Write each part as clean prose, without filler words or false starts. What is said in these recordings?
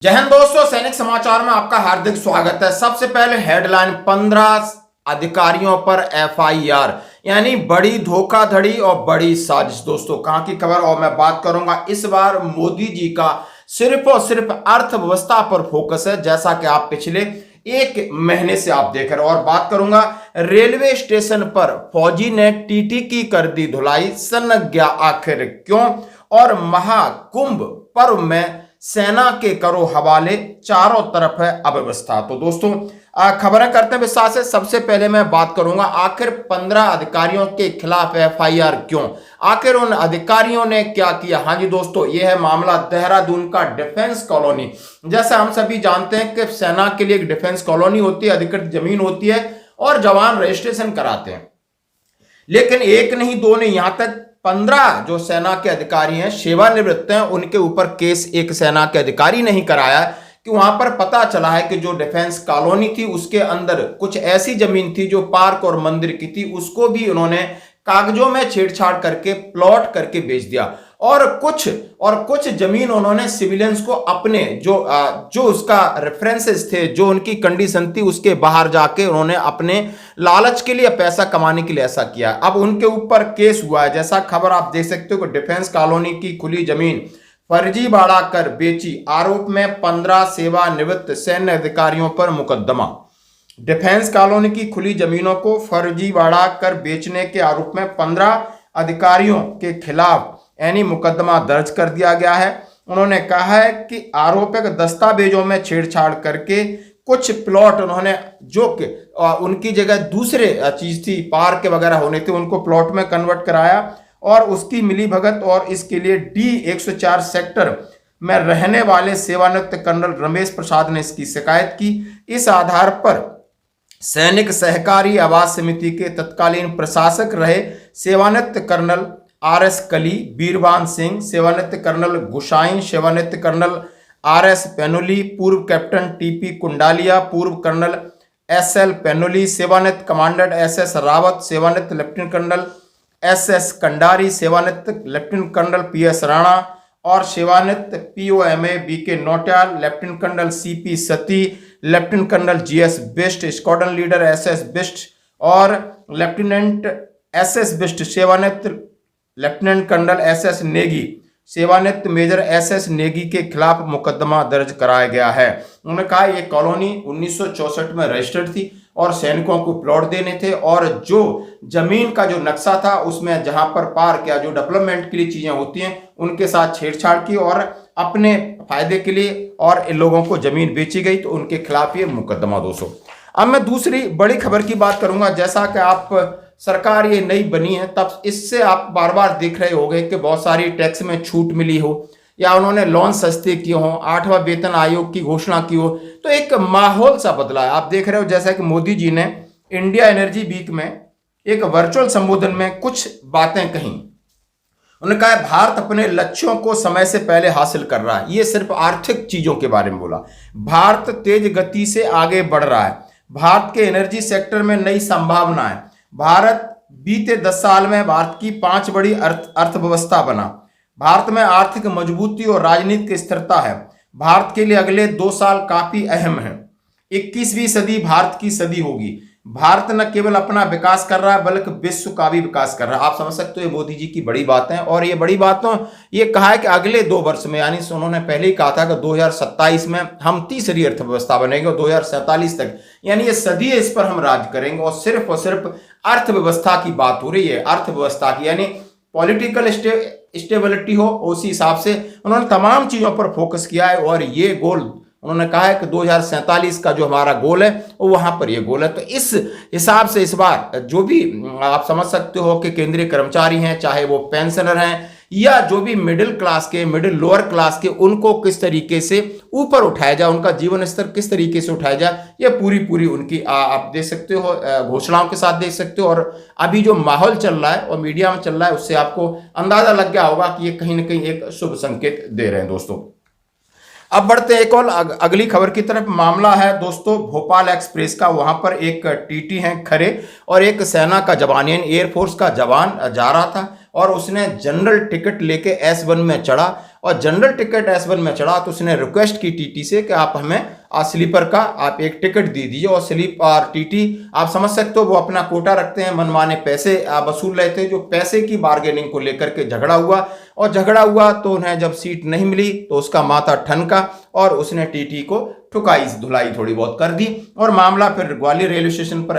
जय हिंद दोस्तों, सैनिक समाचार में आपका हार्दिक स्वागत है। सबसे पहले हेडलाइन, 15 अधिकारियों पर एफआईआर, यानी बड़ी धोखाधड़ी और बड़ी साजिश। दोस्तों कहां की खबर, और मैं बात करूंगा इस बार मोदी जी का सिर्फ और सिर्फ अर्थव्यवस्था पर फोकस है, जैसा कि आप पिछले एक महीने से आप देख रहे हो। और बात करूंगा रेलवे स्टेशन पर फौजी ने टीटी की कर दी धुलाई, सन्न आखिर क्यों, और महाकुंभ पर्व में सेना के करो हवाले, चारों तरफ है अव्यवस्था। तो दोस्तों खबरें करते हैं विस्तार से। सबसे पहले मैं बात करूंगा आखिर 15 अधिकारियों के खिलाफ एफआईआर क्यों, आखिर उन अधिकारियों ने क्या किया। हाँ जी दोस्तों, यह है मामला देहरादून का डिफेंस कॉलोनी। जैसे हम सभी जानते हैं कि सेना के लिए एक डिफेंस कॉलोनी होती है, अधिकृत जमीन होती है और जवान रजिस्ट्रेशन कराते हैं। लेकिन एक नहीं दो नहीं, यहां तक 15 जो सेना के अधिकारी हैं, सेवानिवृत्त हैं, उनके ऊपर केस एक सेना के अधिकारी नहीं कराया कि वहां पर पता चला है कि जो डिफेंस कॉलोनी थी उसके अंदर कुछ ऐसी जमीन थी जो पार्क और मंदिर की थी, उसको भी उन्होंने कागजों में छेड़छाड़ करके प्लॉट करके बेच दिया। और कुछ जमीन उन्होंने सिविलियंस को अपने जो उसका रेफरेंसेस थे, जो उनकी कंडीशन थी, उसके बाहर जाके उन्होंने अपने लालच के लिए, पैसा कमाने के लिए ऐसा किया। अब उनके ऊपर केस हुआ है, जैसा खबर आप देख सकते हो कि डिफेंस कॉलोनी की खुली जमीन फर्जीवाड़ा कर बेची, आरोप में 15 सेवानिवृत्त सैन्य अधिकारियों पर मुकदमा। डिफेंस कॉलोनी की खुली जमीनों को फर्जीवाड़ा कर बेचने के आरोप में 15 अधिकारियों के खिलाफ यानी मुकदमा दर्ज कर दिया गया है। उन्होंने कहा है कि आरोपित दस्तावेजों में छेड़छाड़ करके कुछ प्लॉट उन्होंने, जो कि उनकी जगह दूसरे चीज थी, पार्क वगैरह होने थे, उनको प्लॉट में कन्वर्ट कराया और उसकी मिलीभगत, और इसके लिए D-104 सेक्टर में रहने वाले सेवानिवृत्त कर्नल रमेश प्रसाद ने इसकी शिकायत की। इस आधार पर सैनिक सहकारी आवास समिति के तत्कालीन प्रशासक रहे सेवानिवृत्त कर्नल RS कली, बीरबान सिंह, सेवानिवृत्त कर्नल गुसाइन, सेवानिवृत्त कर्नल RS पेनोली, पूर्व कैप्टन TP कुंडालिया, पूर्व कर्नल SL पेनोली, सेवानिवृत्त कमांडेंट SS रावत, सेवानिवृत्त लेफ्टिनेंट कर्नल SS कंडारी, सेवानिवृत्त लेफ्टिनेंट कर्नल PS राणा और सेवानिवृत्त POMA BK Nautiyal, lieutenant colonel CP Sati, lieutenant colonel GS Bisht, squadron leader SS Bisht और लेफ्टिनेंट SS बिस्ट, सेवानिवृत्त लेफ्टिनेंट कर्नल SS नेगी, सेवानिवृत्त मेजर SS नेगी के खिलाफ मुकदमा दर्ज कराया गया है। उन्होंने कहा यह कॉलोनी 1964 में रजिस्टर्ड थी और सैनिकों को प्लॉट देने थे, और जो जमीन का जो नक्शा था उसमें जहां पर पार्क या जो डेवलपमेंट के लिए चीजें होती हैं उनके साथ छेड़छाड़ की और अपने फायदे के लिए और इन लोगों को जमीन बेची गई, तो उनके खिलाफ ये मुकदमा। दोस्तों अब मैं दूसरी बड़ी खबर की बात करूंगा। जैसा कि आप सरकार ये नई बनी है, तब इससे आप बार बार देख रहे होंगे कि बहुत सारी टैक्स में छूट मिली हो या उन्होंने लोन सस्ते किए हों, 8वां वेतन आयोग की घोषणा की हो, तो एक माहौल सा बदला है। आप देख रहे हो जैसा कि मोदी जी ने इंडिया एनर्जी वीक में एक वर्चुअल संबोधन में कुछ बातें कही। उन्होंने कहा भारत अपने लक्ष्यों को समय से पहले हासिल कर रहा है। ये सिर्फ आर्थिक चीजों के बारे में बोला। भारत तेज गति से आगे बढ़ रहा है, भारत के एनर्जी सेक्टर में नई संभावना है, भारत बीते 10 साल में भारत की 5 बड़ी अर्थव्यवस्था बना, भारत में आर्थिक मजबूती और राजनीतिक स्थिरता है, भारत के लिए अगले 2 साल काफी अहम है, 21वीं सदी भारत की सदी होगी, भारत न केवल अपना विकास कर रहा है बल्कि विश्व का भी विकास कर रहा है। आप समझ सकते हो ये मोदी जी की बड़ी बातें, और ये बड़ी बातों ये कहा है कि अगले 2 वर्ष में, यानी उन्होंने पहले ही कहा था कि 2027 में हम तीसरी अर्थव्यवस्था बनेंगे और 2047 तक, यानी ये सदी इस पर हम राज करेंगे। और सिर्फ अर्थव्यवस्था की बात हो रही है, अर्थव्यवस्था की, यानी पॉलिटिकल स्टेबिलिटी हो, उसी हिसाब से उन्होंने तमाम चीजों पर फोकस किया है। और ये गोल उन्होंने कहा है कि 2047 का जो हमारा गोल है वो वहां पर ये गोल है। तो इस हिसाब से इस बार जो भी आप समझ सकते हो कि केंद्रीय कर्मचारी हैं, चाहे वो पेंशनर हैं या जो भी मिडिल क्लास के, मिडिल लोअर क्लास के, उनको किस तरीके से ऊपर उठाया जाए, उनका जीवन स्तर किस तरीके से उठाया जाए, ये पूरी उनकी आप देख सकते हो, घोषणाओं के साथ देख सकते हो। और अभी जो माहौल चल रहा है और मीडिया में चल रहा है, उससे आपको अंदाजा लग गया होगा कि ये कहीं ना कहीं एक शुभ संकेत दे रहे हैं। दोस्तों अब बढ़ते हैं एक और अगली खबर की तरफ। मामला है दोस्तों भोपाल एक्सप्रेस का। वहां पर एक टीटी हैं खरे और एक सेना का जवान यानी एयरफोर्स का जवान जा रहा था और उसने जनरल टिकट लेके S1 में चढ़ा और जनरल टिकट S1 में चढ़ा तो उसने रिक्वेस्ट की टीटी से कि आप हमें स्लीपर का आप एक टिकट दे दीजिए। और स्लीपर टीटी आप समझ सकते हो वो अपना कोटा रखते हैं, मनमाने पैसे वसूल रहे थे। जो पैसे की बार्गेनिंग को लेकर के झगड़ा हुआ और झगड़ा हुआ तो उन्हें जब सीट नहीं मिली तो उसका माथा ठनका और उसने टीटी को ठुकाई धुलाई थोड़ी बहुत कर दी और मामला फिर ग्वालियर रेलवे स्टेशन पर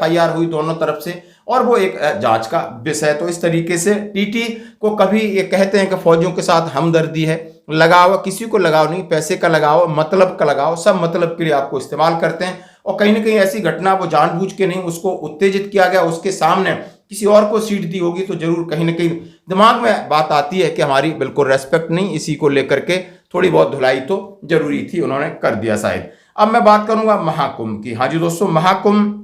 FIR हुई दोनों तरफ से और वो एक जांच का विषय है। तो इस तरीके से टीटी को कभी ये कहते हैं कि फौजियों के साथ हमदर्दी है, लगाव किसी को लगाव नहीं, पैसे का लगाव, मतलब का लगाव, सब मतलब के लिए आपको इस्तेमाल करते हैं। और कहीं ना कहीं ऐसी घटना वो जानबूझ के नहीं, उसको उत्तेजित किया गया, उसके सामने किसी और को सीट दी होगी तो जरूर कहीं ना कहीं दिमाग में बात आती है कि हमारी बिल्कुल रेस्पेक्ट नहीं, इसी को लेकर के थोड़ी बहुत धुलाई तो जरूरी थी, उन्होंने कर दिया शायद। अब मैं बात करूंगा महाकुंभ की। हाँ जी दोस्तों, महाकुंभ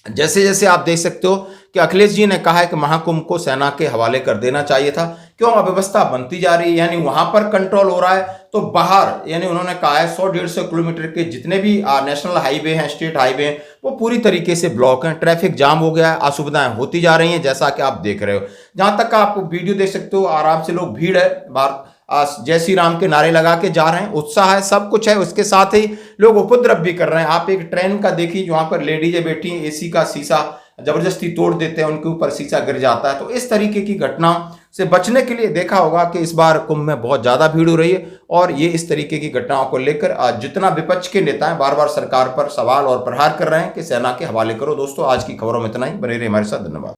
जैसे जैसे आप देख सकते हो कि अखिलेश जी ने कहा है कि महाकुंभ को सेना के हवाले कर देना चाहिए था। क्यों? अव्यवस्था बनती जा रही है, यानी वहां पर कंट्रोल हो रहा है तो बाहर, यानी उन्होंने कहा है 100-150 किलोमीटर के जितने भी नेशनल हाईवे हैं, स्टेट हाईवे हैं, वो पूरी तरीके से ब्लॉक हैं, ट्रैफिक जाम हो गया है, असुविधाएं होती जा रही हैं, जैसा कि आप देख रहे हो। जहां तक आप वीडियो देख सकते हो, आराम से लोग, भीड़ है बाहर, जय श्री राम के नारे लगा के जा रहे हैं, उत्साह है, सब कुछ है। उसके साथ ही लोग उपद्रव भी कर रहे हैं। आप एक ट्रेन का देखिए, वहां पर लेडीजें बैठी हैं, एसी का शीशा जबरदस्ती तोड़ देते हैं, उनके ऊपर शीशा गिर जाता है। तो इस तरीके की घटनाओं से बचने के लिए देखा होगा कि इस बार कुंभ में बहुत ज्यादा भीड़ हो रही है और ये इस तरीके की घटनाओं को लेकर आज जितना विपक्ष के नेता हैं बार बार सरकार पर सवाल और प्रहार कर रहे हैं कि सेना के हवाले करो। दोस्तों आज की खबरों में इतना ही, बने रहिए हमारे साथ, धन्यवाद।